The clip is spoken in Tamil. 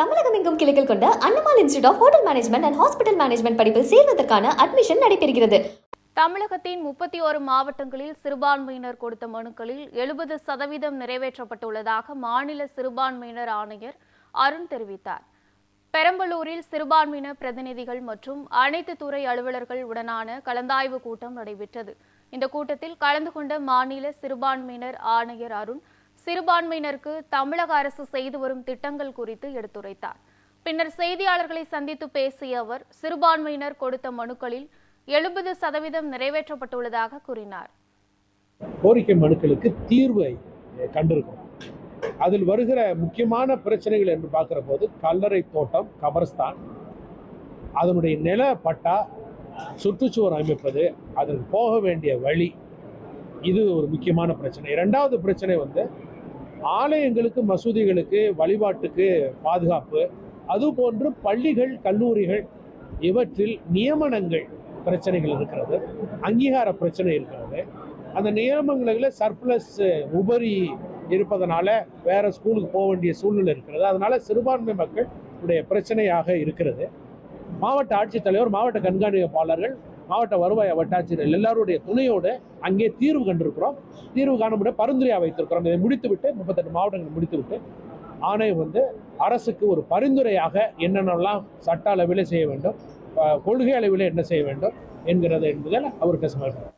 தமிழகம் எங்கும் கிளைகள் கொண்ட Annamal institute of hotel management and hospital management படிப்பில் சேர்வதற்கான அட்மிஷன் நடைபெறுகிறது. தமிழகத்தின் 31 மாவட்டங்களில் சிறுபான்மையினர் கொடுத்த மனுக்களில் 70% நிறைவேற்றப்பட்டுள்ளதாக மாநில சிறுபான்மையினர் ஆணையர் அருண் தெரிவித்தார். பெரம்பலூரில் சிறுபான்மையினர் பிரதிநிதிகள் மற்றும் அனைத்து துறை அலுவலர்கள் உடனான கலந்தாய்வு கூட்டம் நடைபெற்றது. இந்த கூட்டத்தில் கலந்து கொண்ட மாநில சிறுபான்மையினர் ஆணையர் அருண் சிறுபான்மையினருக்கு தமிழக அரசு செய்து வரும் திட்டங்கள் குறித்து எடுத்துரைத்தார். பின்னர் செய்தியாளர்களை சந்தித்து பேசிய அவர் சிறுபான்மையினர் கொடுத்த மனுக்களில் 70% நிறைவேற்றப்பட்டுள்ளதாக கூறினார். கோரிக்கை மனுக்களுக்கு தீர்வை கண்டிருக்கிறோம். அதில் வருகிற முக்கியமான பிரச்சனைகள் என்று பார்க்கிற போது கல்லறை தோட்டம், கபர்ஸ்தான், அதனுடைய நில பட்டா, சுற்றுச்சுவர் அமைப்பது, அதற்கு போக வேண்டிய வழி, இது ஒரு முக்கியமான பிரச்சனை. இரண்டாவது பிரச்சனை ஆலயங்களுக்கு, மசூதிகளுக்கு, வழிபாட்டுக்கு பாதுகாப்பு, அதுபோன்று பள்ளிகள், கல்லூரிகள் இவற்றில் நியமனங்கள் பிரச்சனைகள் இருக்கிறது, அங்கீகார பிரச்சனை இருக்கிறது. அந்த நியமனங்களில் சர்ப்ளஸ் உபரி இருப்பதனால வேற ஸ்கூலுக்கு போக வேண்டிய சூழ்நிலை இருக்கிறது. அதனால சிறுபான்மை மக்களுடைய பிரச்சனையாக இருக்கிறது. மாவட்ட ஆட்சித்தலைவர், மாவட்ட கண்காணிப்பாளர்கள், மாவட்ட வருவாய் வட்டாட்சியர்கள் எல்லாருடைய துணையோடு அங்கே தீர்வு கண்டிருக்கிறோம். தீர்வு காண பரிந்துரையா வைத்திருக்கிறோம். இதை முடித்துவிட்டு 38 மாவட்டங்கள் முடித்துவிட்டு ஆணையம் அரசுக்கு ஒரு பரிந்துரையாக என்னென்னலாம் சட்ட அளவில் செய்ய வேண்டும், கொள்கை அளவில் என்ன செய்ய வேண்டும் என்கிறது என்பதில் அவர்கிட்ட சமர்ப்பணம்.